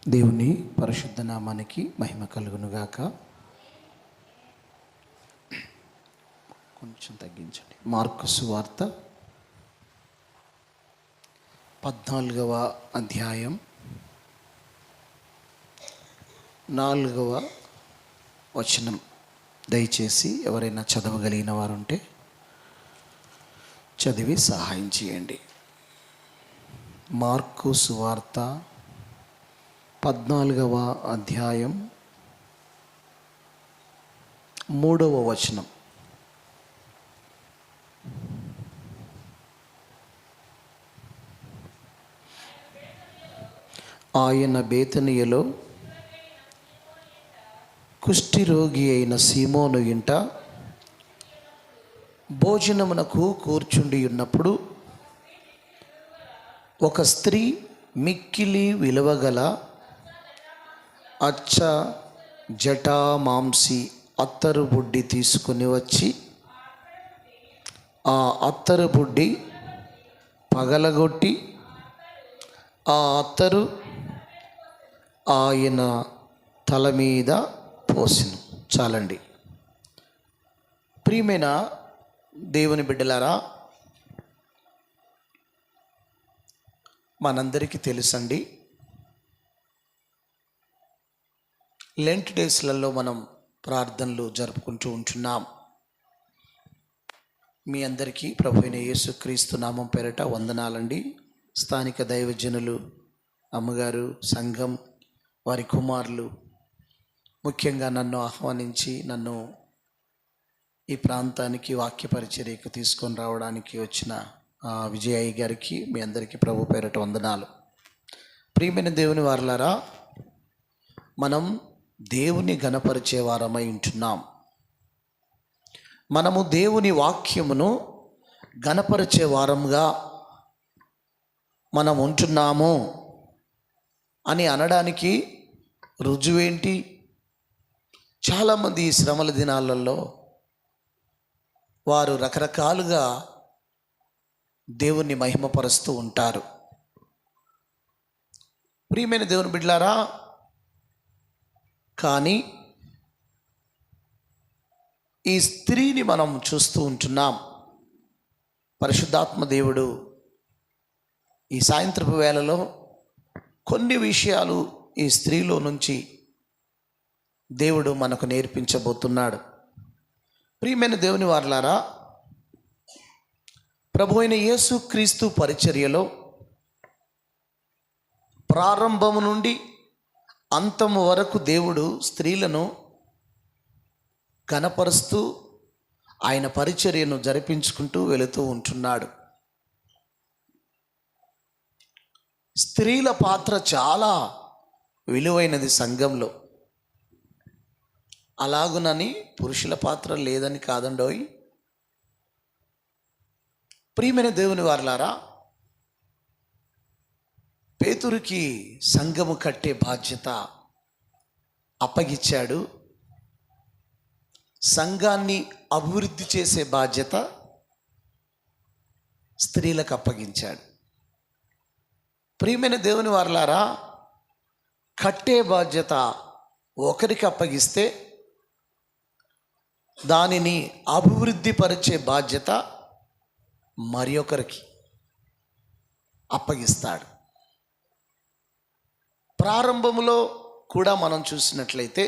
దేవుని పరిశుద్ధ నామానికి మహిమ కలుగునుగాక. కొంచెం తగ్గించండి. మార్కు సువార్త 14వ అధ్యాయం 4వ వచనం. దయచేసి ఎవరైనా చదవగలిగిన వారుంటే చదివి సహాయం చేయండి. మార్కు సువార్త 14వ అధ్యాయం 3వ వచనం. ఆయన బేతనియలో కుష్ఠిరోగి అయిన సీమోను ఇంట భోజనమునకు కూర్చుండి ఉన్నప్పుడు ఒక స్త్రీ మిక్కిలి విలువగల అచ్చ జటా మాంసి అత్తరు బుడ్డి తీసుకుని వచ్చి ఆ అత్తరు బుడ్డి పగలగొట్టి ఆ అత్తరు ఆయన తల మీద పోసెను. చాలండి. ప్రియమైన దేవుని బిడ్డలారా, మనందరికీ తెలుసండి, లెంట్ డేస్లలో మనం ప్రార్థనలు జరుపుకుంటూ ఉంటున్నాం. మీ అందరికీ ప్రభువైన యేసుక్రీస్తు నామం పేరట వందనాలండి. స్థానిక దైవజనులు, అమ్మగారు, సంఘం, వారి కుమారులు, ముఖ్యంగా నన్ను ఆహ్వానించి నన్ను ఈ ప్రాంతానికి వాక్య పరిచర్యకు తీసుకొని రావడానికి వచ్చిన విజయయ్య గారికి, మీ అందరికీ ప్రభు పేరట వందనాలు. ప్రియమైన దేవుని వారలారా, మనం దేవుని ఘనపరిచే వారమై ఉంటున్నాం. మనము దేవుని వాక్యమును ఘనపరిచే వారంగా మనం ఉంటున్నాము అని అనడానికి రుజువేంటి? చాలామంది ఈ శ్రమల దినాలలో వారు రకరకాలుగా దేవుణ్ణి మహిమపరుస్తూ ఉంటారు. ప్రియమైన దేవుని బిడ్డలారా, కానీ ఈ స్త్రీని మనం చూస్తూ ఉంటున్నాం. పరిశుద్ధాత్మ దేవుడు ఈ సాయంత్రపు వేళలో కొన్ని విషయాలు ఈ స్త్రీలో నుంచి దేవుడు మనకు నేర్పించబోతున్నాడు. ప్రియమైన దేవుని వారలారా, ప్రభు అయిన యేసుక్రీస్తు పరిచర్యలో ప్రారంభము నుండి అంతము వరకు దేవుడు స్త్రీలను ఘనపరుస్తూ ఆయన పరిచర్యను జరిపించుకుంటూ వెళుతూ ఉంటున్నాడు. స్త్రీల పాత్ర చాలా విలువైనది సంఘంలో. అలాగునని పురుషుల పాత్ర లేదని కాదండోయ్. ప్రియమైన దేవుని వారలారా, పేతురుకి సంఘము కట్టే బాధ్యత అప్పగిచ్చాడు. సంఘాన్ని అభివృద్ధి చేసే బాధ్యత స్త్రీలకు అప్పగించాడు. ప్రియమైన దేవుని వారలారా, కట్టే బాధ్యత ఒకరికి అప్పగిస్తే దానిని అభివృద్ధి పరిచే బాధ్యత మరి ఒకరికి అప్పగిస్తాడు. ప్రారంభంలో కూడా మనం చూసినట్లయితే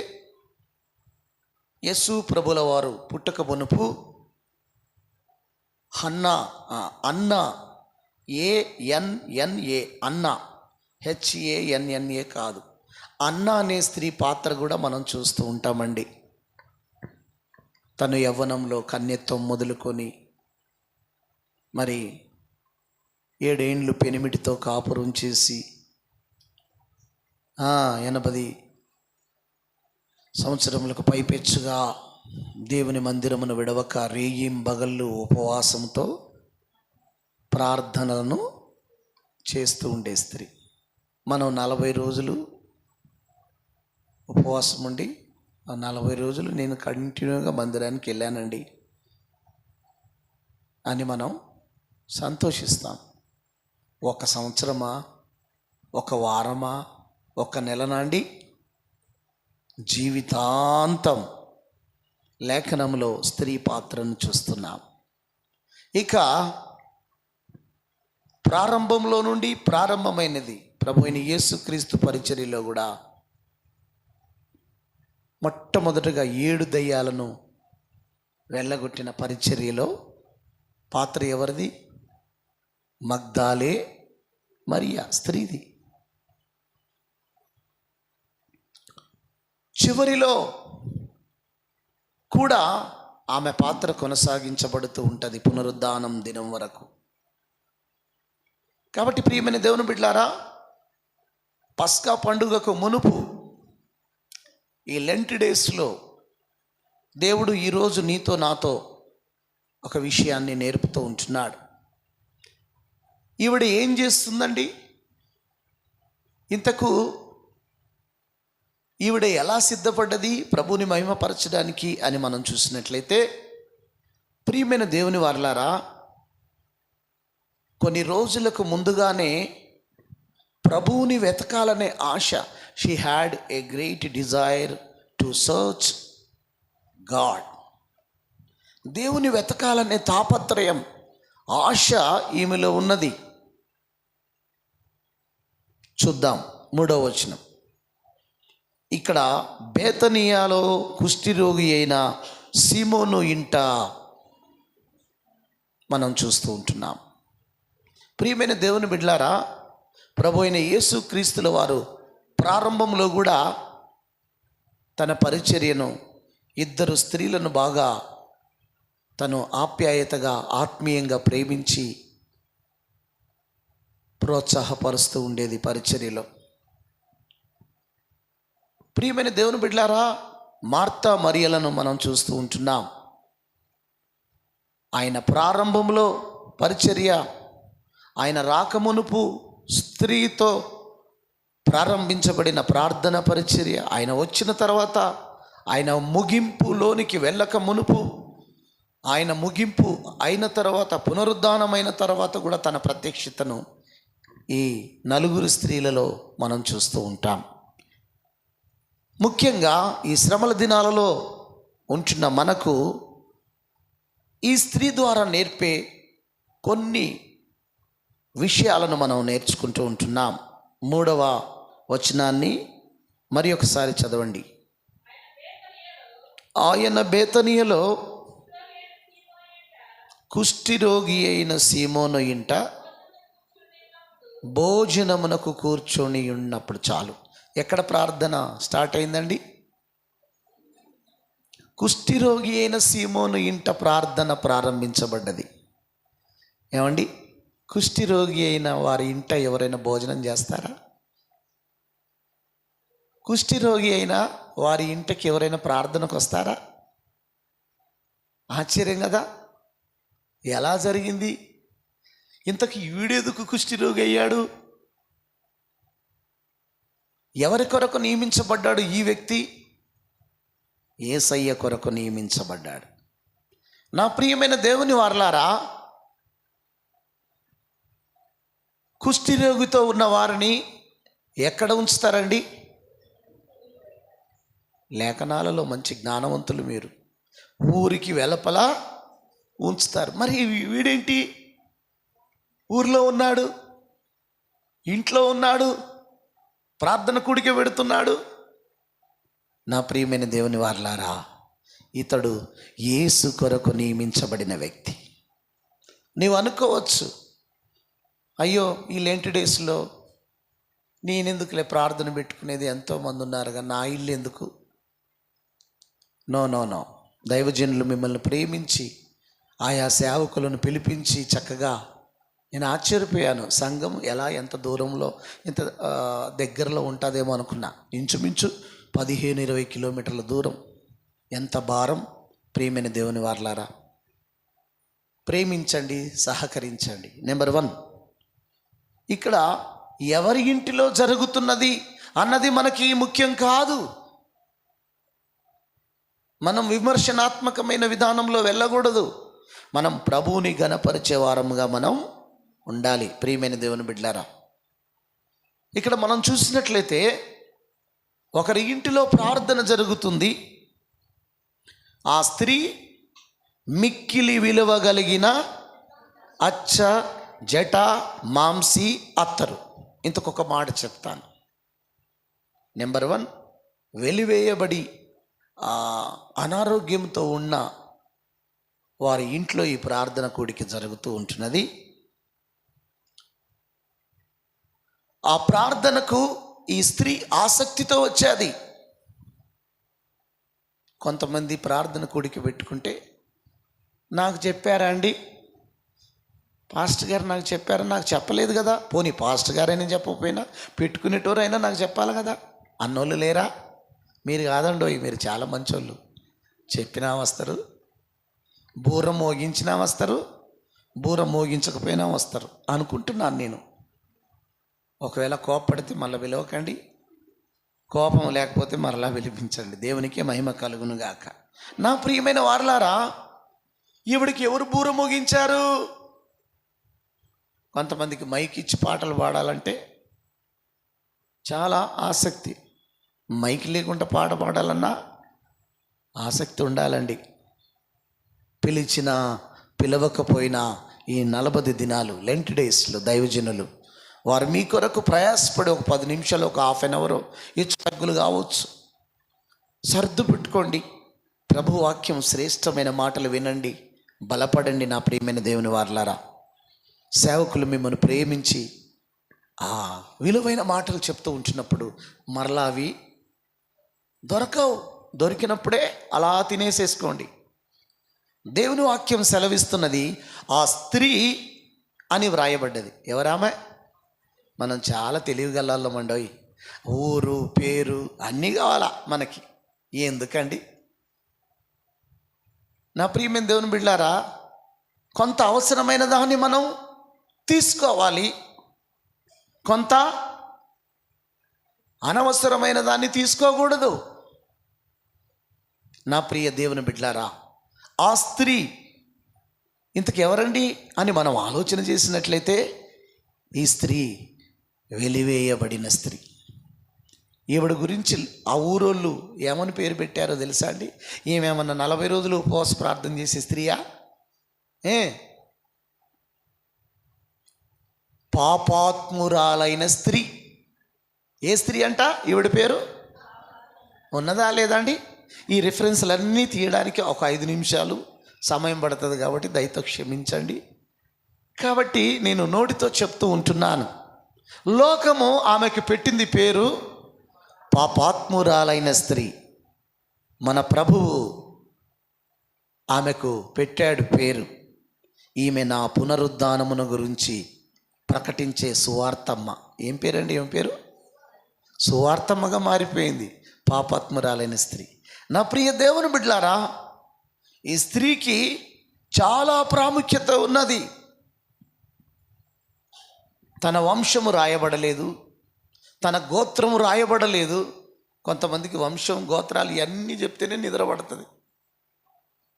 యేసు ప్రభుల వారు పుట్టక మునుపు అన్న ANNA అన్న HANNA కాదు, అన్న అనే స్త్రీ పాత్ర కూడా మనం చూస్తూ ఉంటామండి. తను యవ్వనంలో కన్యత్వం మొదలుకొని మరి 7 ఏండ్లు పెనిమిటితో కాపురం చేసి 80 సంవత్సరములకు పైపెచ్చుగా దేవుని మందిరమును విడవక రేయింబగళ్ళు ఉపవాసంతో ప్రార్థనలను చేస్తూ ఉండే స్త్రీ. మనం 40 రోజులు ఉపవాసం ఉండి 40 రోజులు నేను కంటిన్యూగా మందిరానికి వెళ్ళానండి అని మనం సంతోషిస్తాం. 1 సంవత్సరమా, 1 వారమా, ఒక నెల నాండి జీవితాంతం లేఖనంలో స్త్రీ పాత్రను చూస్తున్నాం. ఇక ప్రారంభంలో నుండి ప్రారంభమైనది ప్రభు అయిన యేసుక్రీస్తు పరిచర్యలో కూడా మొట్టమొదటగా 7 దయ్యాలను వెళ్ళగొట్టిన పరిచర్యలో పాత్ర ఎవరిది? మగ్దాలే మరియా స్త్రీది. చివరిలో కూడా ఆమె పాత్ర కొనసాగించబడుతూ ఉంటుంది పునరుద్ధానం దినం వరకు. కాబట్టి ప్రియమైన దేవుని బిడ్డలారా, పస్కా పండుగకు మునుపు ఈ లెంట్ డేస్లో దేవుడు ఈరోజు నీతో నాతో ఒక విషయాన్ని నేర్పుతూ ఉంటున్నాడు. ఈవిడ ఏం చేస్తుందండి? ఇంతకు ఈవిడ ఎలా సిద్ధపడ్డది ప్రభుని మహిమపరచడానికి అని మనం చూసినట్లయితే, ప్రియమైన దేవుని వారలారా, కొన్ని రోజులకు ముందుగానే ప్రభువుని వెతకాలనే ఆశ, she had a great desire to search God. దేవుని వెతకాలనే తాపత్రయం, ఆశ ఈమెలో ఉన్నది. చూద్దాం 3వ వచనం. ఇక్కడ బేతనియాలో కుష్ఠిరోగి అయిన సీమోను ఇంట మనం చూస్తూ ఉంటున్నాం. ప్రియమైన దేవుని బిడ్డలారా, ప్రభు అయిన యేసుక్రీస్తుల వారు ప్రారంభంలో కూడా తన పరిచర్యను 2 స్త్రీలను బాగా తను ఆప్యాయతగా ఆత్మీయంగా ప్రేమించి ప్రోత్సాహపరుస్తూ ఉండేది పరిచర్యలో. ప్రియమైన దేవుని బిడ్డలారా, మార్తా మరియలను మనం చూస్తూ ఉంటున్నాం. ఆయన ప్రారంభంలో పరిచర్య, ఆయన రాకమునుపు స్త్రీతో ప్రారంభించబడిన ప్రార్థన పరిచర్య, ఆయన వచ్చిన తర్వాత, ఆయన ముగింపులోనికి వెళ్ళక మునుపు, ఆయన ముగింపు అయిన తర్వాత, పునరుద్ధానమైన తర్వాత కూడా తన ప్రత్యక్షతను ఈ 4 స్త్రీలలో మనం చూస్తూ ఉంటాం. ముఖ్యంగా ఈ శ్రమల దినాలలో ఉంటున్న మనకు ఈ స్త్రీ ద్వారా నేర్పే కొన్ని విషయాలను మనం నేర్చుకుంటూ ఉంటున్నాం. 3వ వచనాన్ని మరి ఒకసారి చదవండి. ఆయన బేతనియలో కుష్ఠిరోగి అయిన సీమోను ఇంట భోజనమునకు కూర్చొని ఉన్నప్పుడు చాలు. ఎక్కడ ప్రార్థన స్టార్ట్ అయిందండి? కుష్ఠిరోగి అయిన సీమోను ఇంట ప్రార్థన ప్రారంభించబడ్డది. ఏమండి, కుష్ఠిరోగి అయిన వారి ఇంట ఎవరైనా భోజనం చేస్తారా? కుష్ఠిరోగి అయిన వారి ఇంటికి ఎవరైనా ప్రార్థనకు వస్తారా? ఆశ్చర్యం కదా, ఎలా జరిగింది? ఇంతకు వీడెందుకు కుష్ఠిరోగి అయ్యాడు? ఎవరి కొరకు నియమించబడ్డాడు ఈ వ్యక్తి? యేసయ్య కొరకు నియమించబడ్డాడు. నా ప్రియమైన దేవుని వారలారా, కుష్ఠిరోగితో ఉన్న వారిని ఎక్కడ ఉంచుతారండి? లేఖనాలలో మంచి జ్ఞానవంతులు మీరు. ఊరికి వెలపల ఉంచుతారు. మరి వీడేంటి ఊర్లో ఉన్నాడు, ఇంట్లో ఉన్నాడు, ప్రార్థన కూడిక పెడుతున్నాడు? నా ప్రియమైన దేవుని వారలారా, ఇతడు యేసు కొరకు నియమించబడిన వ్యక్తి. నీవు అనుకోవచ్చు, అయ్యో ఈ లెంట్ డేస్లో నేనెందుకులే ప్రార్థన పెట్టుకునేది, ఎంతోమంది ఉన్నారు కానీ నా ఇల్లు ఎందుకు? No no no. దైవజనులు మిమ్మల్ని ప్రేమించి ఆయా సేవకులను పిలిపించి చక్కగా, నేను ఆశ్చర్యపోయాను, సంఘం ఎలా ఎంత దూరంలో ఎంత దగ్గరలో ఉంటుందేమో అనుకున్నా. ఇంచుమించు 15-20 కిలోమీటర్ల దూరం. ఎంత భారం! ప్రియమైన దేవుని వారలారా, ప్రేమించండి, సహకరించండి. నెంబర్ 1, ఇక్కడ ఎవరి ఇంటిలో జరుగుతున్నది అన్నది మనకి ముఖ్యం కాదు. మనం విమర్శనాత్మకమైన విధానంలో వెళ్ళకూడదు. మనం ప్రభువుని గణపరిచే వారముగా మనం ఉండాలి. ప్రియమైన దేవుని బిడ్డలారా, ఇక్కడ మనం చూసినట్లయితే ఒకరి ఇంటిలో ప్రార్థన జరుగుతుంది. ఆ స్త్రీ మిక్కిలి విలువ కలిగిన అచ్చ జట మాంసి అత్తరు. ఇంతకొక మాట చెప్తాను. నెంబర్ 1, వెలివేయబడి అనారోగ్యంతో ఉన్న వారి ఇంట్లో ఈ ప్రార్థన కూడిక జరుగుతూ ఉంటున్నది. ఆ ప్రార్థనకు ఈ స్త్రీ ఆసక్తితో వచ్చేది. కొంతమంది ప్రార్థన కూడిక పెట్టుకుంటే, నాకు చెప్పారా అండి, పాస్టర్ గారు నాకు చెప్పారా, నాకు చెప్పలేదు కదా, పోనీ పాస్టర్ గారైనా చెప్పకపోయినా పెట్టుకునేటోరైనా నాకు చెప్పాలి కదా అన్నోళ్ళు లేరా? మీరు కాదండోయ్, మీరు చాలా మంచోళ్ళు. చెప్పినా వస్తారు, బూర మోగించినా వస్తారు, బూర మోగించకపోయినా వస్తారు అనుకుంటున్నాను నేను. ఒకవేళ కోపపడితే మళ్ళీ పిలవకండి, కోపం లేకపోతే మరలా పిలిపించండి. దేవునికే మహిమ కలుగును గాక. నా ప్రియమైన వారలారా, ఈవిడికి ఎవరు బూర మోగించారు? కొంతమందికి మైక్ ఇచ్చి పాటలు పాడాలంటే చాలా ఆసక్తి. మైక్ లేకుండా పాట పాడాలన్నా ఆసక్తి ఉండాలండి. పిలిచినా పిలవకపోయినా ఈ 40 దినాలు లెంట్ డేస్లో దైవజనులు వారు మీ కొరకు ప్రయాసపడి ఒక 10 నిమిషాలు, ఒక హాఫ్ అన్ అవర్ హెచ్చు తగ్గులు కావచ్చు, సర్దు పెట్టుకోండి. ప్రభు వాక్యం శ్రేష్టమైన మాటలు వినండి, బలపడండి. నా ప్రియమైన దేవుని వారలారా, సేవకులు మిమ్మల్ని ప్రేమించి ఆ విలువైన మాటలు చెప్తూ ఉంటున్నప్పుడు మరలా అవి దొరకవు. దొరికినప్పుడే అలా తినేసేసుకోండి. దేవుని వాక్యం సెలవిస్తున్నది, ఆ స్త్రీ అని వ్రాయబడ్డది. ఎవరామె? మనం చాలా తెలివిగలమండోయ్. ఊరు పేరు అన్నీ కావాలా మనకి, ఎందుకండి? నా ప్రియమైన దేవుని బిడ్డలారా, కొంత అవసరమైన దాన్ని మనం తీసుకోవాలి, కొంత అనవసరమైన దాన్ని తీసుకోకూడదు. నా ప్రియ దేవుని బిడ్డలారా, ఆ స్త్రీ ఇంతకు ఎవరండి అని మనం ఆలోచన చేసినట్లయితే, ఈ స్త్రీ వెలివేయబడిన స్త్రీ. ఈవిడ గురించి ఆ ఊరోళ్ళు ఏమని పేరు పెట్టారో తెలుసా అండి? ఈమెమన్నా 40 రోజులు ఉపవాస ప్రార్థన చేసే స్త్రీయా? పాపాత్మురాలైన స్త్రీ. ఏ స్త్రీ అంట? ఈవిడ పేరు ఉన్నదా లేదా అండి? ఈ రిఫరెన్స్లన్నీ తీయడానికి ఒక 5 నిమిషాలు సమయం పడుతుంది కాబట్టి దయతో క్షమించండి. కాబట్టి నేను నోటితో చెప్తూ ఉంటున్నాను. లోకము ఆమెకు పెట్టింది పేరు పాపాత్మురాలైన స్త్రీ. మన ప్రభువు ఆమెకు పెట్టాడు పేరు, ఈమె నా పునరుద్ధానమును గురించి ప్రకటించే సువార్తమ్మ. ఏం పేరండి? ఏం పేరు? సువార్తమ్మగా మారిపోయింది పాపాత్మురాలైన స్త్రీ. నా ప్రియ దేవుని బిడ్డలారా, ఈ స్త్రీకి చాలా ప్రాముఖ్యత ఉన్నది. తన వంశము రాయబడలేదు, తన గోత్రము రాయబడలేదు. కొంతమందికి వంశం గోత్రాలు ఇవన్నీ చెప్తేనే నిద్ర పడుతుంది,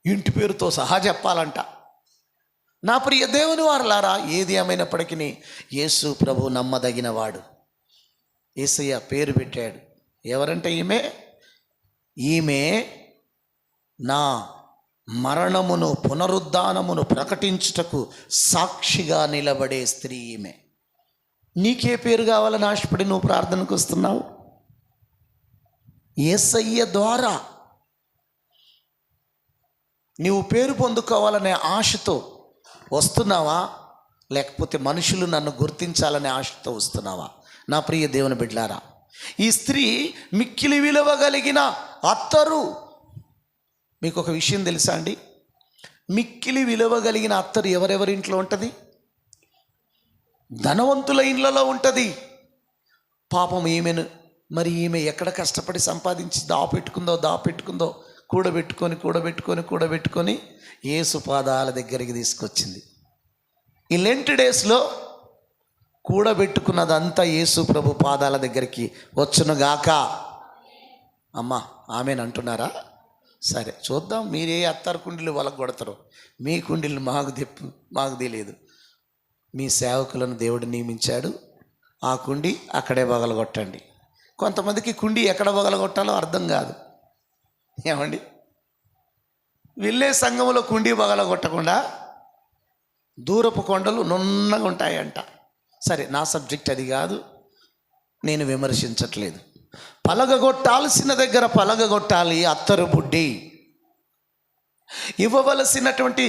ఇంటి పేరుతో సహా చెప్పాలంట. నా ప్రియ దేవుని వారలారా, ఏది ఏమైనప్పటికీ యేసు ప్రభు నమ్మదగినవాడు. యేసయ్య పేరు పెట్టాడు. ఎవరంటే ఈమె నా మరణమును పునరుద్ధానమును ప్రకటించుటకు సాక్షిగా నిలబడే స్త్రీ ఈమె. నీకే పేరు కావాలని ఆశపడి నువ్వు ప్రార్థనకు వస్తున్నావు? యేసయ్య ద్వారా నీవు పేరు పొందుకోవాలనే ఆశతో వస్తున్నావా, లేకపోతే మనుషులు నన్ను గుర్తించాలనే ఆశతో వస్తున్నావా? నా ప్రియ దేవుని బిడ్డలారా, ఈ స్త్రీ మిక్కిలి విలువ కలిగిన అత్తరు. మీకు ఒక విషయం తెలుసా అండి? మిక్కిలి విలువ కలిగిన అత్తరు ఎవరెవరి ఇంట్లో ఉంటుంది? ధనవంతుల ఇండ్లలో ఉంటుంది. పాపం ఈమె ఎక్కడ కష్టపడి సంపాదించి దాపెట్టుకుందో కూడబెట్టుకొని యేసు పాదాల దగ్గరికి తీసుకొచ్చింది. ఈ లెంట్ డేస్లో కూడబెట్టుకున్నదంతా యేసు ప్రభు పాదాల దగ్గరికి వచ్చునుగాక. అమ్మా ఆమెను అంటున్నారా? సరే చూద్దాం, మీరే అత్తారు కుండీలు వాళ్ళకు కొడతారు, మీ కుండీలు మాకు తెలియదు. మీ సేవకులను దేవుడు నియమించాడు, ఆ కుండి అక్కడే పగలగొట్టండి. కొంతమందికి కుండి ఎక్కడ పగలగొట్టాలో అర్థం కాదు. ఏమండి, వెళ్ళే సంఘంలో కుండి పగలగొట్టకుండా దూరపు కొండలు నున్నగా ఉంటాయంట. సరే, నా సబ్జెక్ట్ అది కాదు, నేను విమర్శించట్లేదు. పలగగొట్టాల్సిన దగ్గర పలగగొట్టాలి. అత్తరు బుడ్డి ఇవ్వవలసినటువంటి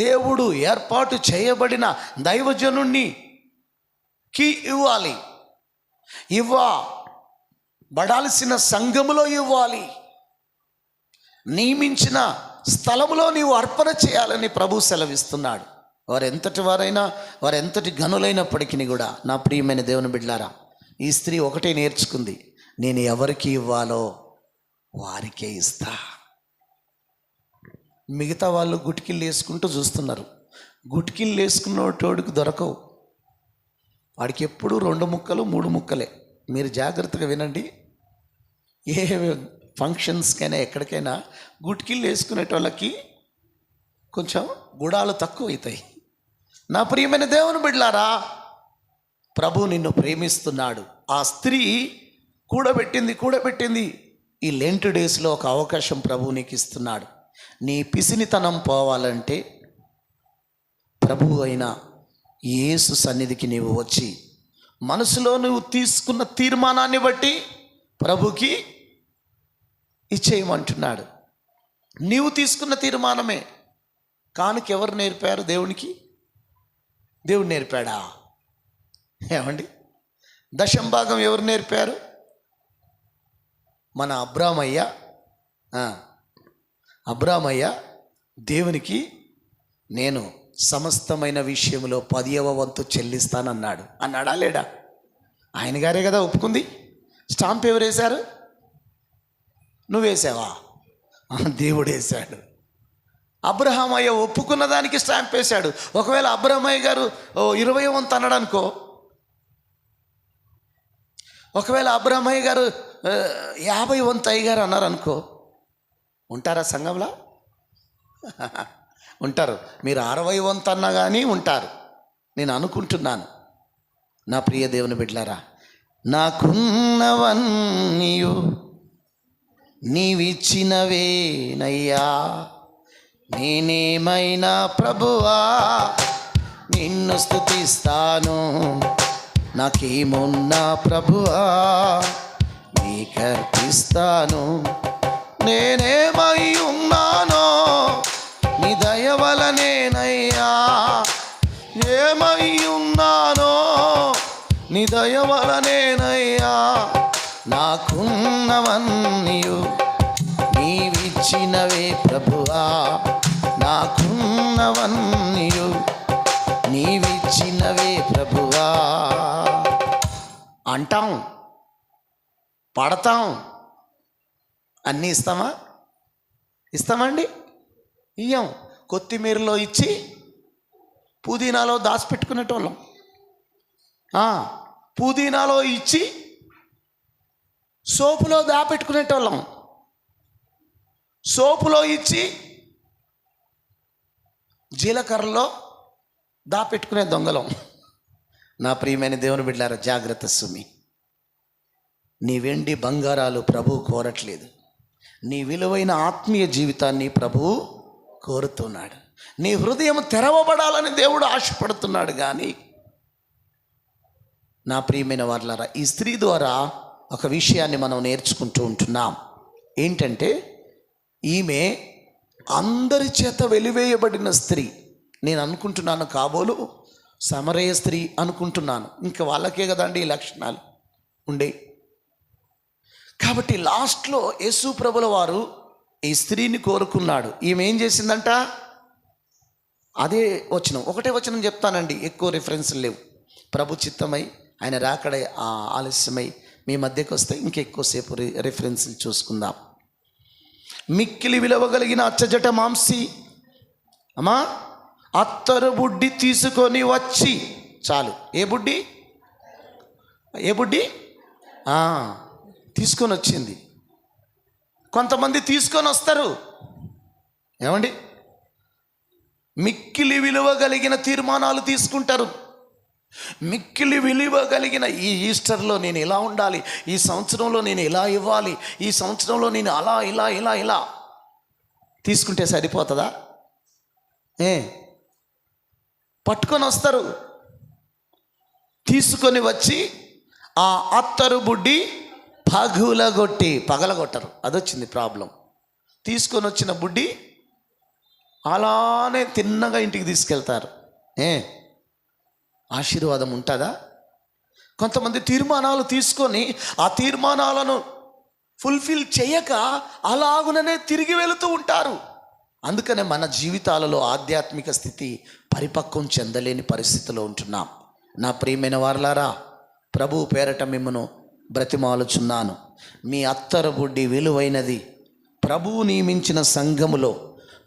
దేవుడు ఏర్పాటు చేయబడిన దైవజనునికి ఇవ్వాలి. ఇవ్వబడాల్సిన సంఘములో ఇవ్వాలి. నియమించిన స్థలములో నీవు అర్పణ చేయాలని ప్రభు సెలవిస్తున్నాడు. వారెంతటి వారైనా, వారెంతటి గనులైనప్పటికీ కూడా, నా ప్రియమైన దేవుని బిడ్డలారా, ఈ స్త్రీ ఒకటే నేర్చుకుంది, నేను ఎవరికి ఇవ్వాలో వారికే ఇస్తా. మిగతా వాళ్ళు గుటికిళ్ళు వేసుకుంటూ చూస్తున్నారు. గుటికిళ్ళు వేసుకున్నోడికి దొరకవు. వాడికి ఎప్పుడు 2 ముక్కలు 3 ముక్కలే. మీరు జాగ్రత్తగా వినండి. ఏ ఫంక్షన్స్కైనా ఎక్కడికైనా గుటికిళ్ళు వేసుకునేటోళ్ళకి కొంచెం గుడాలు తక్కువ అవుతాయి. నా ప్రియమైన దేవుని బిడ్డలారా, ప్రభు నిన్ను ప్రేమిస్తున్నాడు. ఆ స్త్రీ కూడబెట్టింది. ఈ లెంట్ డేస్లో ఒక అవకాశం ప్రభు నీకు ఇస్తున్నాడు. నీ పిసినితనం పోవాలంటే ప్రభు అయిన యేసు సన్నిధికి నీవు వచ్చి మనసులో నువ్వు తీసుకున్న తీర్మానాన్ని బట్టి ప్రభుకి ఇచ్చేయమంటున్నాడు. నీవు తీసుకున్న తీర్మానమే. కానుక ఎవరు నేర్పారు? దేవుడు నేర్పాడా? ఏమండి, దశంభాగం ఎవరు నేర్పారు? మన అబ్రామయ్య దేవునికి నేను సమస్తమైన విషయంలో 10వ వంతు చెల్లిస్తానన్నాడు. అన్నాడా లేడా? ఆయన గారే కదా ఒప్పుకుంది. స్టాంప్ ఎవరు వేశారు? నువ్వేసావా? దేవుడు వేశాడు. అబ్రహామయ్య ఒప్పుకున్న దానికి స్టాంప్ వేశాడు. ఒకవేళ అబ్రహామయ్య గారు 20వ వంతు అన్నాడు అనుకో, ఒకవేళ అబ్రహామయ్య గారు 50 వంతు అయ్యగారు అన్నారు అనుకో, ఉంటారా సంఘంలో? ఉంటారు. మీరు 60 వంతు అన్నా కానీ ఉంటారు, నేను అనుకుంటున్నాను. నా ప్రియ దేవుని బిడ్డలారా, నాకున్నవన్నీయు నీవిచ్చినవేనయ్యా, నేనేమైనా ప్రభువా నిన్ను స్తుతిస్తాను. నాకేమున్నా ప్రభువా నీకర్పిస్తాను. నేనేమై ఉన్నానో నీ దయ వలనేనయ్యా, ఏమై ఉన్నానో నీ దయ వలనేనయ్యా. నాకున్నవన్నీయు నీవిచ్చినవే ప్రభువా, నాకున్నవన్నీయు నీవిచ్చినవే ప్రభువా. అంటాం, పడతాం, అన్నీ ఇస్తామండి? ఇయ్యం. కొత్తిమీరలో ఇచ్చి పుదీనాలో దాచిపెట్టుకునేటోళ్ళం. పుదీనాలో ఇచ్చి సోపులో దాపెట్టుకునేటోళ్ళం. సోపులో ఇచ్చి జీలకర్రలో దాపెట్టుకునే దొంగలం. నా ప్రియమైన దేవుని బిడ్డలారా, జాగ్రత్త సుమి. నీ వెండి బంగారాలు ప్రభువు కోరట్లేదు. నీ విలువైన ఆత్మీయ జీవితాన్ని ప్రభువు కోరుతున్నాడు. నీ హృదయం తెరవబడాలని దేవుడు ఆశపడుతున్నాడు. కానీ నా ప్రియమైన వారలారా, ఈ స్త్రీ ద్వారా ఒక విషయాన్ని మనం నేర్చుకుంటూ ఉంటున్నాం. ఏంటంటే, ఈమె అందరి చేత వెలివేయబడిన స్త్రీ. నేను అనుకుంటున్నాను కాబోలు సమరయ స్త్రీ అనుకుంటున్నాను. ఇంకా వాళ్ళకే కదండి ఈ లక్షణాలు ఉండే. కాబట్టి లాస్ట్లో యేసు ప్రభుల వారు ఈ స్త్రీని కోరుకున్నాడు. ఈమె ఏం చేసిందంట? అదే వచనం, ఒకటే వచనం చెప్తానండి, ఎక్కువ రిఫరెన్స్లు లేవు. ప్రభు చిత్తమై ఆయన రాకడే ఆలస్యమై మీ మధ్యకు వస్తే ఇంకెక్కువసేపు రిఫరెన్స్లు చూసుకుందాం. మిక్కిలి విలువగలిగిన అచ్చజట మాంసి అమ్మా అత్తరు బుడ్డి తీసుకొని వచ్చి, చాలు. ఏ బుడ్డి తీసుకొని వచ్చింది. కొంతమంది తీసుకొని వస్తారు. ఏమండి, మిక్కిలి విలువ కలిగిన తీర్మానాలు తీసుకుంటారు. మిక్కిలి విలువ కలిగిన ఈ ఈస్టర్లో నేను ఇలా ఉండాలి, ఈ సంవత్సరంలో నేను ఇలా ఇవ్వాలి, ఈ సంవత్సరంలో నేను అలా ఇలా ఇలా ఇలా తీసుకుంటే సరిపోతుందా? పట్టుకొని వస్తారు. తీసుకొని వచ్చి ఆ అత్తరు బుడ్డి పగలగొట్టరు. అదొచ్చింది ప్రాబ్లం. తీసుకొని వచ్చిన బుడ్డి అలానే తిన్నగా ఇంటికి తీసుకెళ్తారు. ఆశీర్వాదం ఉంటుందా? కొంతమంది తీర్మానాలు తీసుకొని ఆ తీర్మానాలను ఫుల్ఫిల్ చేయక అలాగుననే తిరిగి వెళుతూ ఉంటారు. అందుకనే మన జీవితాలలో ఆధ్యాత్మిక స్థితి పరిపక్వం చెందలేని పరిస్థితిలో ఉంటున్నాం. నా ప్రియమైన వారలారా, ప్రభువు పేరట మిమ్మను బ్రతిమాలుచున్నాను. మీ అత్తర బుడ్డి విలువైనది. ప్రభువు నియమించిన సంఘములో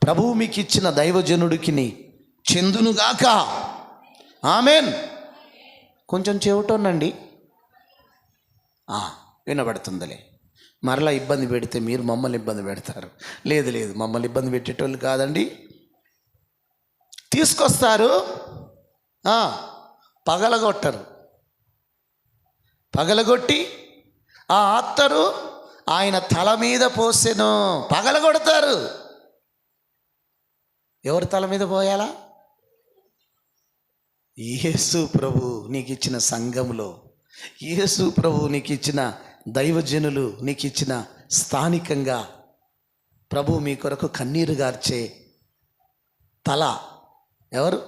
ప్రభువు మీకు ఇచ్చిన దైవజనుడికి చెందునుగాక. ఆమెన్. కొంచెం చెవిటోనండి వినబడుతుందిలే. మరలా ఇబ్బంది పెడితే మీరు మమ్మల్ని ఇబ్బంది పెడతారు. లేదు లేదు, మమ్మల్ని ఇబ్బంది పెట్టేటోళ్ళు కాదండి. తీసుకొస్తారు, పగలగొట్టి ఆ అత్తరు ఆయన తల మీద పోసెను. పగలగొడతారు. ఎవరి తల మీద పోయాలా? యేసు ప్రభు నీకు ఇచ్చిన సంఘములో, యేసు ప్రభు నీకు ఇచ్చిన దైవజనులు, నీకు ఇచ్చిన స్థానికంగా ప్రభు మీ కొరకు కన్నీరు గార్చే తల ఎవరు?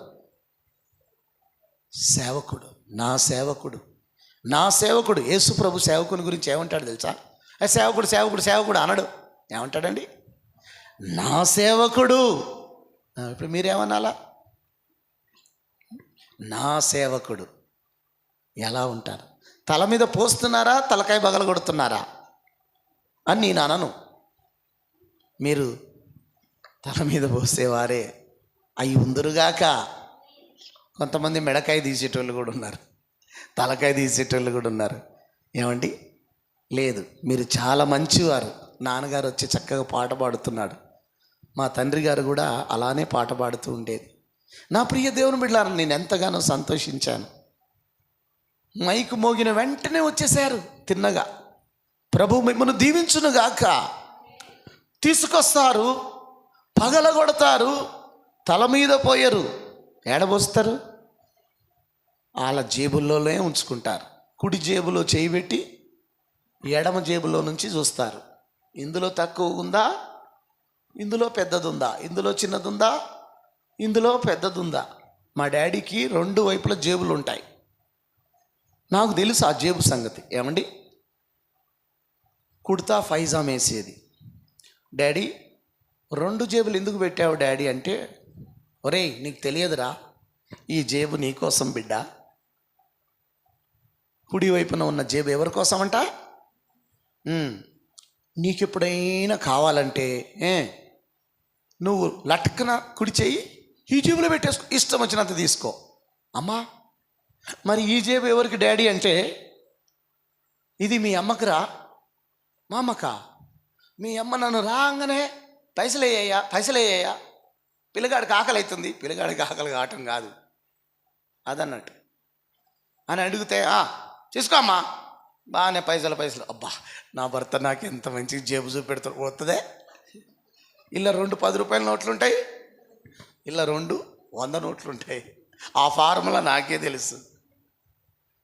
సేవకుడు. నా సేవకుడు యేసు ప్రభు సేవకుని గురించి ఏమంటాడు తెలుసా? సేవకుడు సేవకుడు సేవకుడు అనడు. ఏమంటాడండి? నా సేవకుడు. ఇప్పుడు మీరేమనాలా? నా సేవకుడు. ఎలా ఉంటారు? తల మీద పోస్తున్నారా, తలకాయ బగల కొడుతున్నారా అని నేను అనను. మీరు తల మీద పోసేవారే అయి ఉందరుగాక. కొంతమంది మెడకాయ తీసేటోళ్ళు కూడా ఉన్నారు, తలకాయ తీసేటోళ్ళు కూడా ఉన్నారు. ఏమండి? లేదు, మీరు చాలా మంచివారు. నాన్నగారు వచ్చి చక్కగా పాట పాడుతున్నాడు. మా తండ్రి గారు కూడా అలానే పాట పాడుతూ ఉండేది. నా ప్రియ దేవుని బిడ్డలారా, నేను ఎంతగానో సంతోషించాను. మైకు మోగిన వెంటనే వచ్చేసారు తిన్నగా. ప్రభు మిమ్మల్ని దీవించునుగాక. తీసుకొస్తారు, పగలగొడతారు, తల మీద పోయరు. ఏడబోస్తారు? వాళ్ళ జేబుల్లోనే ఉంచుకుంటారు. కుడి జేబులో చేయి పెట్టి ఎడమ జేబులో నుంచి చూస్తారు. ఇందులో తక్కువ ఉందా, ఇందులో పెద్దదుందా, ఇందులో చిన్నదుందా, ఇందులో పెద్దదుందా. మా డాడీకి 2 వైపుల జేబులు ఉంటాయి. నాకు తెలుసు ఆ జేబు సంగతి. ఏమండి? కుర్తా ఫైజాం వేసేది. డాడీ 2 జేబులు ఎందుకు పెట్టావు డాడీ అంటే, ఒరేయ్ నీకు తెలియదురా, ఈ జేబు నీకోసం బిడ్డ. కుడి వైపున ఉన్న జేబు ఎవరి కోసం అంట? నీకు ఎప్పుడైనా కావాలంటే నువ్వు లట్కన కుడి చెయ్యి ఈ జేబులో పెట్టేసుకో, ఇష్టం వచ్చినంత తీసుకో. అమ్మా మరి ఈ జేబు ఎవరికి డాడీ అంటే, ఇది మీ అమ్మకురా. మా అమ్మకా? మీ అమ్మ నన్ను రాగానే పైసలేయ్యా, పిల్లగాడికి ఆకలి అవుతుంది. పిల్లగాడికి ఆకలి కావటం కాదు అదన్నట్టు అని అడిగితే, తీసుకో అమ్మా, బాగానే పైసలు. అబ్బా నా భర్త నాకు ఎంత మంచి జేబు చూపెడతాడు. వస్తుందే. ఇలా 2 10 రూపాయల నోట్లు ఉంటాయి, ఇలా 2 100 నోట్లు ఉంటాయి. ఆ ఫార్ములా నాకే తెలుసు.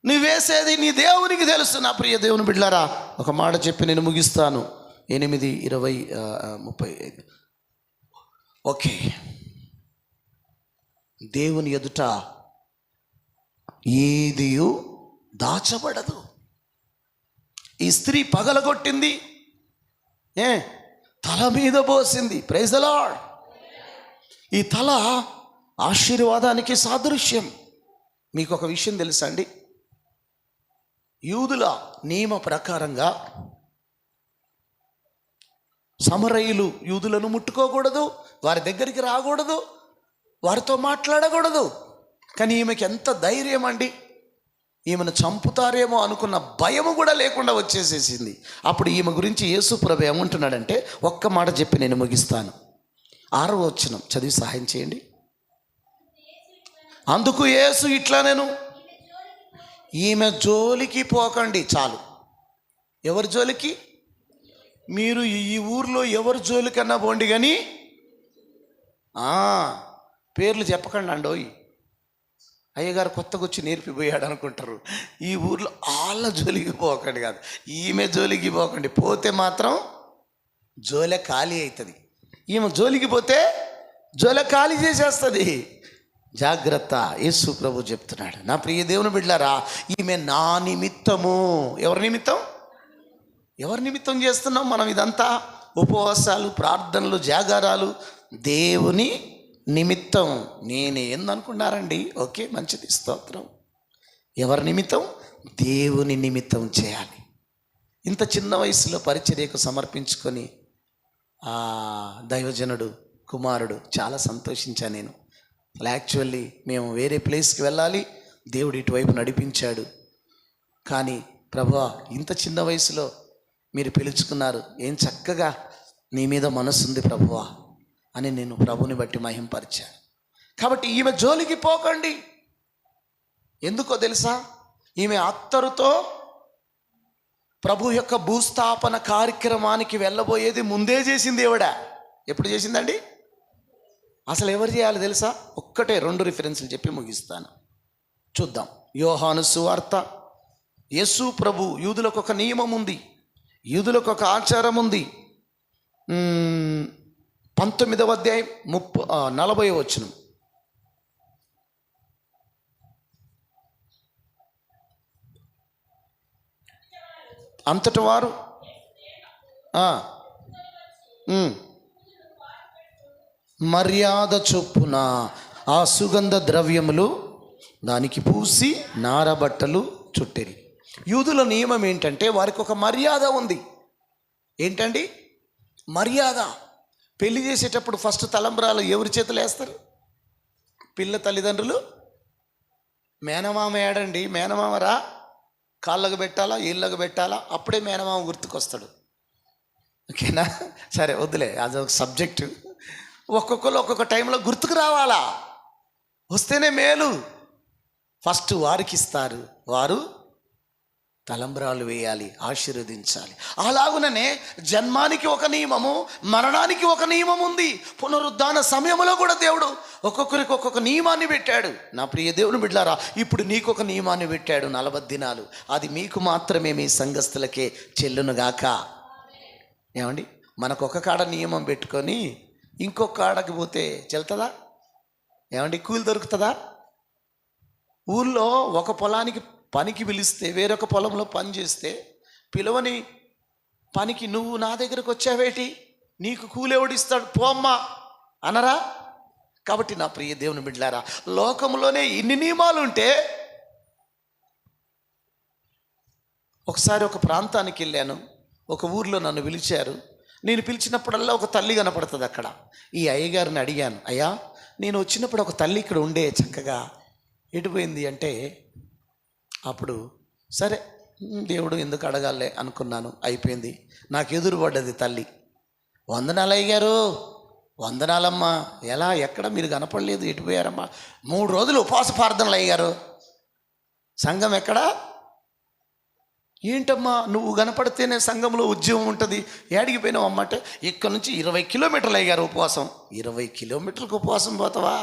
నువ్వేసేది నీ దేవునికి తెలుసు. నా ప్రియ దేవుని బిడ్డలారా, ఒక మాట చెప్పి నేను ముగిస్తాను. 8:20-35. ఓకే. దేవుని ఎదుట ఏదియు దాచబడదు. ఈ స్త్రీ పగలగొట్టింది, తల మీద పోసింది. Praise the lord. ఈ తల ఆశీర్వాదానికి సాదృశ్యం. మీకు ఒక విషయం తెలుసా అండి? యూదుల నియమ ప్రకారంగా సమరయులు యూదులను ముట్టుకోకూడదు, వారి దగ్గరికి రాకూడదు, వారితో మాట్లాడకూడదు. కానీ ఈమెకి ఎంత ధైర్యం అండి! ఈమెను చంపుతారేమో అనుకున్న భయము కూడా లేకుండా వచ్చేసేసింది. అప్పుడు ఈమె గురించి యేసు ప్రభు ఏమంటున్నాడంటే, ఒక్క మాట చెప్పి నేను ముగిస్తాను. 6వ వచనం చదివి సహాయం చేయండి. అందుకు యేసు ఇట్లా నేను ఈమె జోలికి పోకండి చాలు. ఎవరి జోలికి? మీరు ఈ ఊర్లో ఎవరి జోలికన్నా పోండి కానీ పేర్లు చెప్పకండి అండోయ్. అయ్యగారు కొత్తగా వచ్చి నేర్పిపోయాడు అనుకుంటారు. ఈ ఊర్లో వాళ్ళ జోలికి పోకండి కాదు, ఈమె జోలికి పోకండి. పోతే మాత్రం జోలె ఖాళీ అవుతుంది. ఈమె జోలికి పోతే జోలె ఖాళీ చేసేస్తుంది. జాగ్రత్త. యేసు ప్రభు చెప్తున్నాడు, నా ప్రియ దేవుని బిడ్డలారా, ఈమె నా నిమిత్తము. ఎవరి నిమిత్తం? ఎవరి నిమిత్తం చేస్తున్నాం మనం ఇదంతా? ఉపవాసాలు, ప్రార్థనలు, జాగారాలు దేవుని నిమిత్తం. నేను ఏందనుకున్నారండి? ఓకే, మంచిది, స్తోత్రం. ఎవరి నిమిత్తం? దేవుని నిమిత్తం చేయాలి. ఇంత చిన్న వయసులో పరిచర్యకు సమర్పించుకొని దైవజనుడు కుమారుడు చాలా సంతోషించాను నేను. యాక్చువల్లీ మేము వేరే ప్లేస్కి వెళ్ళాలి, దేవుడు ఇటువైపు నడిపించాడు. కానీ ప్రభువా, ఇంత చిన్న వయసులో మీరు పిలుచుకున్నారు, ఏం చక్కగా నీ మీద మనసుంది ప్రభువా అని నేను ప్రభుని బట్టి మహింపరిచాను. కాబట్టి ఈమె జోలికి పోకండి. ఎందుకో తెలుసా? ఈమె అత్తరుతో ప్రభు యొక్క భూస్థాపన కార్యక్రమానికి వెళ్ళబోయేది ముందే చేసింది. ఎప్పుడు చేసిందండి? అసలు ఎవరు చేయాలి తెలుసా? ఒక్కటే 2 రిఫరెన్స్లు చెప్పి ముగిస్తాను. చూద్దాం. యోహాను సువార్త. యేసు ప్రభు, యూదులకు ఒక నియమం ఉంది, యూదులకు ఒక ఆచారం ఉంది. 19వ అధ్యాయం 40వ వచనం. అంతటి వారు మర్యాద చొప్పున ఆ సుగంధ ద్రవ్యములు దానికి పూసి నారబట్టలు చుట్టిరి. యూదుల నియమం ఏంటంటే, వారికి ఒక మర్యాద ఉంది. ఏంటండి మర్యాద? పెళ్లి చేసేటప్పుడు ఫస్ట్ తలంబ్రాలు ఎవరి చేతులు వేస్తారు? పిల్ల తల్లిదండ్రులు. మేనమామ ఏడండి? మేనమామరా కాళ్ళకు పెట్టాలా, ఏళ్ళకు పెట్టాలా? అప్పుడే మేనమామ గుర్తుకొస్తాడు. ఓకేనా? సరే వద్దులే, అదొక సబ్జెక్టు. ఒక్కొక్కరు ఒక్కొక్క టైంలో గుర్తుకు రావాలా, వస్తేనే మేలు. ఫస్ట్ వారికి ఇస్తారు, వారు తలంబ్రాలు వేయాలి, ఆశీర్వదించాలి. అలాగుననే జన్మానికి ఒక నియమము, మరణానికి ఒక నియమం ఉంది. పునరుద్ధాన సమయంలో కూడా దేవుడు ఒక్కొక్కరికి ఒక్కొక్క నియమాన్ని పెట్టాడు. నా ప్రియ దేవుని బిడ్డలారా, ఇప్పుడు నీకు ఒక నియమాన్ని పెట్టాడు, 40 దినాలు. అది మీకు మాత్రమే, మీ సంఘస్థులకే చెల్లునుగాక. ఏమండి, మనకు ఒక కాడ నియమం పెట్టుకొని ఇంకొక కాడకి పోతే చెల్తుందా? ఏమండి, కూలి దొరుకుతుందా? ఊళ్ళో ఒక పొలానికి పనికి పిలిస్తే, వేరొక పొలంలో పని చేస్తే, పిలవని పనికి నువ్వు నా దగ్గరకు వచ్చావేటి, నీకు కూలెవడిస్తాడు పోమ్మా అనరా? కాబట్టి నా ప్రియ దేవుని బిడ్డలారా, లోకంలోనే ఇన్ని నియమాలు ఉంటే, ఒకసారి ఒక ప్రాంతానికి వెళ్ళాను, ఒక ఊర్లో నన్ను పిలిచారు. నేను పిలిచినప్పుడల్లా ఒక తల్లి కనపడుతుంది అక్కడ. ఈ అయ్యగారిని అడిగాను, అయ్యా నేను వచ్చినప్పుడు ఒక తల్లి ఇక్కడ ఉండే చక్కగా, ఎటుపోయింది అంటే, అప్పుడు సరే దేవుడు ఎందుకు అడగాలే అనుకున్నాను, అయిపోయింది. నాకు ఎదురు పడ్డది తల్లి. వందనాలు అయ్యగారు. వందనాలమ్మా. ఎలా, ఎక్కడ మీరు కనపడలేదు, ఎటుపోయారమ్మా? 3 రోజులు ఉపవాస ప్రార్థనలు అయ్యారు. సంఘం ఎక్కడా? ఏంటమ్మా నువ్వు కనపడితేనే సంఘంలో ఉద్యమం ఉంటుంది, ఏడికి పోయినావు అమ్మ అంటే, ఇక్కడ నుంచి 20 కిలోమీటర్లు అయ్యారు ఉపవాసం. 20 కిలోమీటర్లకు ఉపవాసం పోతావా?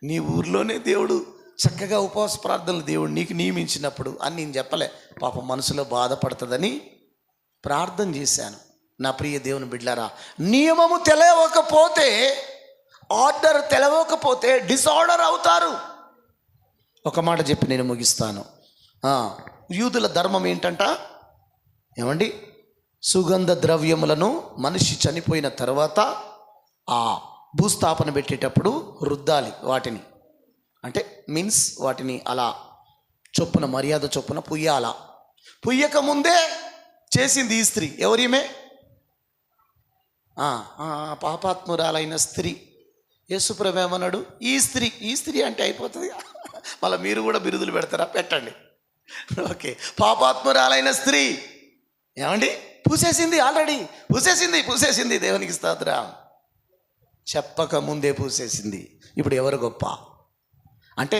నీ ఊర్లోనే దేవుడు చక్కగా ఉపవాస ప్రార్థనలు దేవుడు నీకు నియమించినప్పుడు అని నేను చెప్పలే. పాపం మనసులో బాధపడుతుందని ప్రార్థన చేశాను. నా ప్రియ దేవుని బిడ్డలారా, నియమము తెలవకపోతే, ఆర్డర్ తెలవకపోతే డిసార్డర్ అవుతారు. ఒక మాట చెప్పి నేను ముగిస్తాను. యూదుల ధర్మం ఏంటంట? ఏమండి, సుగంధ ద్రవ్యములను మనిషి చనిపోయిన తర్వాత ఆ భూస్థాపన పెట్టేటప్పుడు రుద్దాలి వాటిని. అంటే మీన్స్ వాటిని అలా చొప్పున, మర్యాద చొప్పున పుయ్యాల. పుయ్యక ముందే చేసింది ఈ స్త్రీ. ఎవరిమే? పాపాత్మురాలైన స్త్రీ. యేసుప్రభు ఏమన్నాడు? ఈ స్త్రీ అంటే అయిపోతుంది. మళ్ళీ మీరు కూడా బిరుదులు పెడతారా? పెట్టండి. ఓకే, పాపాత్మురాలైన స్త్రీ. ఏమండి, పూసేసింది, ఆల్రెడీ పూసేసింది. దేవునికి స్తోత్రం. చెప్పక ముందే పూసేసింది. ఇప్పుడు ఎవరు గొప్ప అంటే,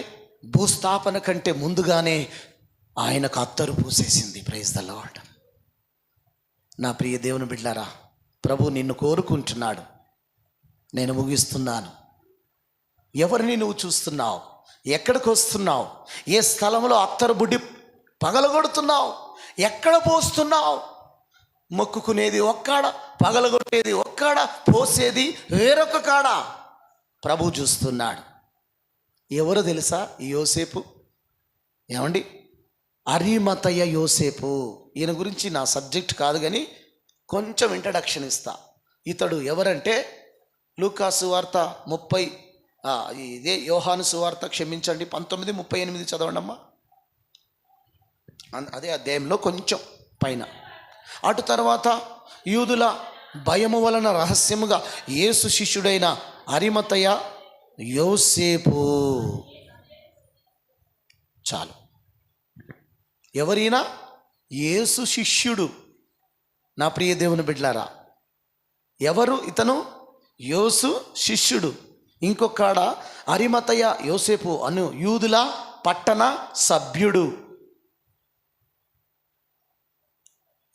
భూస్థాపన కంటే ముందుగానే ఆయనకు అత్తరు పూసేసింది. Praise the lord. నా ప్రియ దేవుని బిడ్డారా, ప్రభు నిన్ను కోరుకుంటున్నాడు. నేను ముగిస్తున్నాను. ఎవరిని నువ్వు చూస్తున్నావు? ఎక్కడికి వస్తున్నావు? ఏ స్థలంలో అత్తరు బుడ్డి పగలగొడుతున్నావు? ఎక్కడ పోస్తున్నావు? మొక్కుకునేది ఒక్కాడ, పగలగొట్టేది ఒక్కాడ, పోసేది వేరొక కాడ. ప్రభు చూస్తున్నాడు. ఎవరు తెలుసా? యోసేపు. ఏమండి, అరిమతయ యోసేపు. ఈయన గురించి నా సబ్జెక్ట్ కాదు కానీ కొంచెం ఇంట్రడక్షన్ ఇస్తా. ఇతడు ఎవరంటే లూకా సువార్త 30, ఇదే యోహాను సువార్త క్షమించండి 19:38 చదవండి అమ్మా. అదే అధ్యాయంలో కొంచెం పైన. అటు తర్వాత యూదుల భయము వలన రహస్యముగా యేసు శిష్యుడైన అరిమతయ యోసేపు. చాలు. ఎవరైనా యేసు శిష్యుడు. నా ప్రియ దేవుని బిడ్డలారా, ఎవరు ఇతను? యేసు శిష్యుడు. ఇంకొకడ అరిమతయ యోసేపు అను యూదుల పట్టణ సభ్యుడు.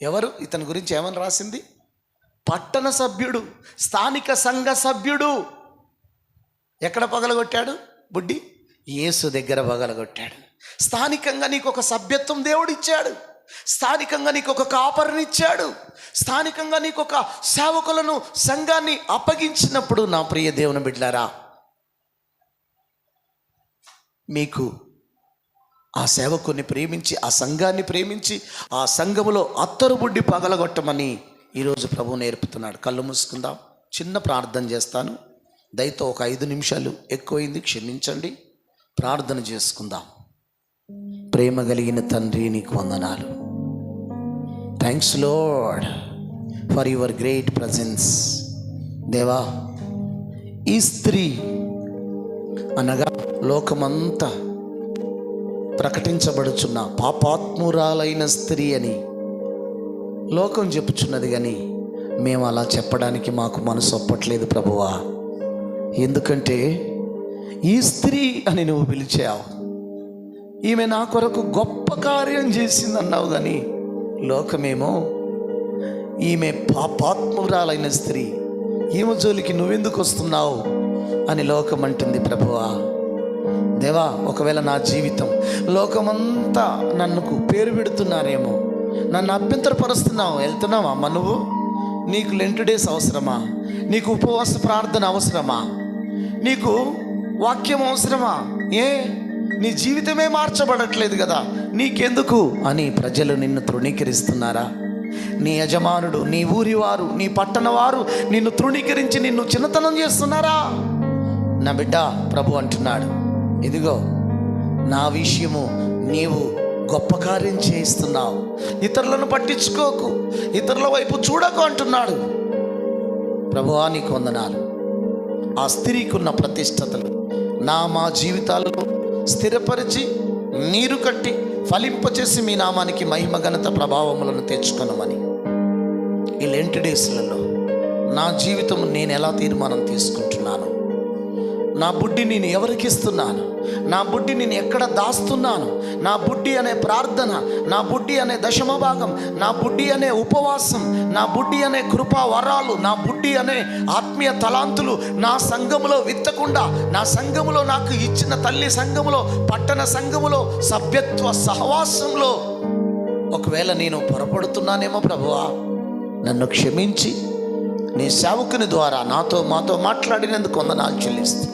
ఎవరు? ఇతని గురించి ఏమని రాసింది? పట్టణ సభ్యుడు, స్థానిక సంఘ సభ్యుడు. ఎక్కడ పగలగొట్టాడు బుడ్డి? యేసు దగ్గర పగలగొట్టాడు. స్థానికంగా నీకు ఒక సభ్యత్వం దేవుడు ఇచ్చాడు. స్థానికంగా నీకు ఒక కాపరినిచ్చాడు. స్థానికంగా నీకు ఒక సేవకులను, సంఘాన్ని అప్పగించినప్పుడు నా ప్రియ దేవుని బిడ్డలారా, మీకు ఆ సేవకుని ప్రేమించి, ఆ సంఘాన్ని ప్రేమించి, ఆ సంఘములో అత్తరు బుడ్డి పగలగొట్టమని ఈరోజు ప్రభు నేర్పుతున్నాడు. కళ్ళు మూసుకుందాం, చిన్న ప్రార్థన చేస్తాను. దయతో ఒక 5 నిమిషాలు ఎక్కువైంది, క్షమించండి. ప్రార్థన చేసుకుందాం. ప్రేమ కలిగిన తండ్రి, నీకు వందనాలు. Thanks lord for your great presence. దేవా, ఈ స్త్రీ అనగా లోకమంతా ప్రకటించబడుచున్న పాపాత్మురాలైన స్త్రీ అని లోకం చెప్పుచున్నది, కానీ మేము అలా చెప్పడానికి మాకు మనసు ఒప్పట్లేదు ప్రభువా. ఎందుకంటే ఈ స్త్రీ అని నువ్వు పిలిచావు. ఈమె నా కొరకు గొప్ప కార్యం చేసిందన్నావు, కానీ లోకమేమో ఈమె పాపాత్మురాలైన స్త్రీ, ఈమె జోలికి నువ్వెందుకు వస్తున్నావు అని లోకం అంటుంది ప్రభువా. దేవా, ఒకవేళ నా జీవితం లోకమంతా నన్నుకు పేరు పెడుతున్నారేమో, నన్ను అభ్యంతరపరుస్తున్నావు. వెళ్తున్నావా అమ్మ నువ్వు? నీకు లెంట్ డేస్ అవసరమా? నీకు ఉపవాస ప్రార్థన అవసరమా? నీకు వాక్యం అవసరమా? నీ జీవితమే మార్చబడట్లేదు కదా, నీకెందుకు అని ప్రజలు నిన్ను తృణీకరిస్తున్నారా? నీ యజమానుడు, నీ ఊరి వారు, నీ పట్టణ వారు నిన్ను తృణీకరించి నిన్ను చిన్నతనం చేస్తున్నారా? నా బిడ్డ, ప్రభు అంటున్నాడు, ఇదిగో నా విషయము నీవు గొప్ప కార్యం చేయిస్తున్నావు. ఇతరులను పట్టించుకోకు, ఇతరుల వైపు చూడకు అంటున్నాడు. ప్రభువా, నీకు వందనాలు. ఆ స్త్రీకి ఉన్న ప్రతిష్టతలు మా జీవితాలలో స్థిరపరిచి, నీరు కట్టి, ఫలింపచేసి మీ నామానికి మహిమ, ఘనత, ప్రభావములను తెచ్చుకొనమని ఈ లెంట్ డేస్లలో నా జీవితం నేను ఎలా తీర్మానం తీసుకుంటున్నాను? నా బుడ్డి నేను ఎవరికి ఇస్తున్నాను? నా బుడ్డి నేను ఎక్కడ దాస్తున్నాను? నా బుడ్డి అనే ప్రార్థన, నా బుడ్డి అనే దశమ భాగం, నా బుడ్డి అనే ఉపవాసం, నా బుడ్డి అనే కృపా వరాలు, నా బుడ్డి అనే ఆత్మీయ తలాంతులు నా సంఘములో విత్తకుండా, నా సంఘములో నాకు ఇచ్చిన తల్లి సంఘములో, పట్టణ సంఘములో, సభ్యత్వ సహవాసంలో ఒకవేళ నేను పొరపడుతున్నానేమో ప్రభువా, నన్ను క్షమించి నీ సేవకుని ద్వారా మాతో మాట్లాడినందుకు వందనాలు చెల్లిస్తూ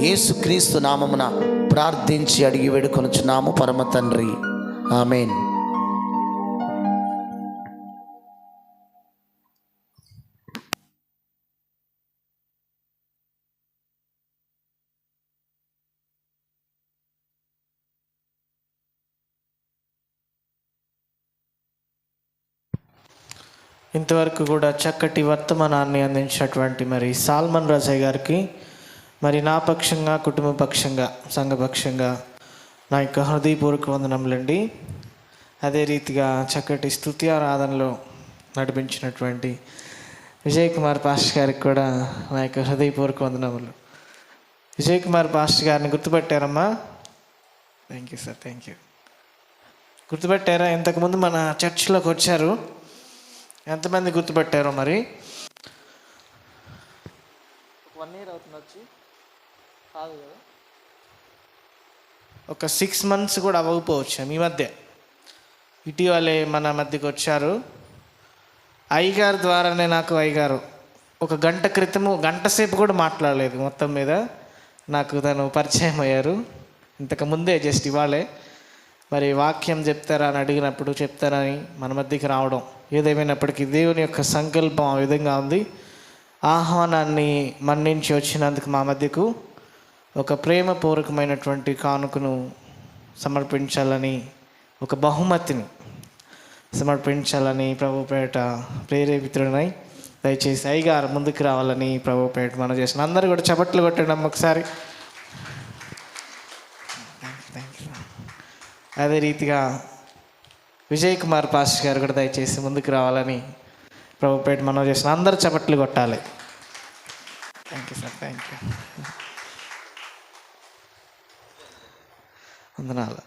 యేసుక్రీస్తు నామమున ప్రార్థించి అడిగి వేడుకొనుచున్నాము పరమ తండ్రి, ఆమేన్. ఇంతవరకు కూడా చక్కటి వర్తమానాన్ని అందించినటువంటి మరి సాల్మన్ రాజయ్య గారికి మరి నా పక్షంగా, కుటుంబ పక్షంగా, సంఘపక్షంగా నా యొక్క హృదయపూర్వక వందనములండి. అదే రీతిగా చక్కటి స్తుతి ఆరాధనలో నడిపించినటువంటి విజయ్ కుమార్ పాస్టర్ గారికి కూడా నా యొక్క హృదయపూర్వక వందనములు. విజయ్ కుమార్ పాస్టర్ గారిని గుర్తుపట్టారమ్మా? Thank you sir, thank you. గుర్తుపెట్టారా? ఇంతకుముందు మన చర్చ్లోకి వచ్చారు. ఎంతమంది గుర్తుపెట్టారో మరి. 1 year అవుతుంది వచ్చి, కాదు కదా, ఒక 6 months కూడా అవ్వకపోవచ్చు. ఈ మధ్య ఇటీవలే మన మధ్యకి వచ్చారు. అయ్యగారు ద్వారానే నాకు అయ్యగారు ఒక గంట క్రితము, గంట సేపు కూడా మాట్లాడలేదు, మొత్తం మీద నాకు తను పరిచయం అయ్యారు. ఇంతకు ముందే జస్ట్ ఇవాళే మరి వాక్యం చెప్తారా అని అడిగినప్పుడు చెప్తారని మన మధ్యకి రావడం. ఏదేమైనప్పటికీ దేవుని యొక్క సంకల్పం ఆ విధంగా ఉంది. ఆహ్వానాన్ని మన్నించి వచ్చినందుకు మా మధ్యకు ఒక ప్రేమపూర్వకమైనటువంటి కానుకను సమర్పించాలని, ఒక బహుమతిని సమర్పించాలని ప్రభు పేట ప్రేరేపితుడినై దయచేసి అయ్యగారు ముందుకు రావాలని ప్రభు పేట మనం చేసిన అందరూ కూడా చప్పట్లు కొట్టడం ఒకసారి. అదే రీతిగా విజయ్ కుమార్ పాస్టర్ గారు కూడా దయచేసి ముందుకు రావాలని ప్రభు పేట మనం చేసిన అందరూ చప్పట్లు కొట్టాలి. Thank you sir, thank you. వందనాలు.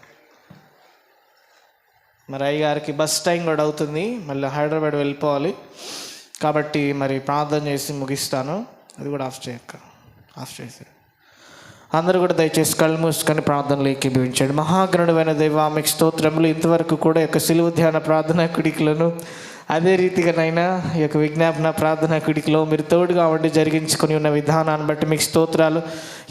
మరి అయ్యగారికి బస్ టైం కూడా అవుతుంది, మళ్ళీ హైదరాబాద్ వెళ్ళిపోవాలి కాబట్టి మరి ప్రార్థన చేసి ముగిస్తాను. అది కూడా ఆఫ్ చేశారు. అందరూ కూడా దయచేసి కళ్ళు మూసుకొని ప్రార్థనలు ఏకీభవించండి. మహాగణుడైన దేవా, మీకు స్తోత్రములు. ఇంతవరకు కూడా యొక్క సిలువ ధ్యాన ప్రార్థనా కుడికలను, అదే రీతిగానైనా ఈ యొక్క విజ్ఞాపన ప్రార్థనా కుడికిలో మీరు తోడుగా ఉండి జరిగించుకొని ఉన్న విధానాన్ని బట్టి మీకు స్తోత్రాలు.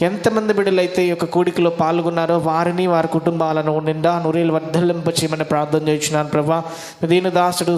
ఎంతమంది బిడ్డలైతే ఈ యొక్క కూడికలో పాల్గొన్నారో వారిని, వారి కుటుంబాలను నిండా నూరేళ్ళు వర్ధలింపచేయమని ప్రార్థన చేయించున్నాను ప్రభా. దీని దాసుడు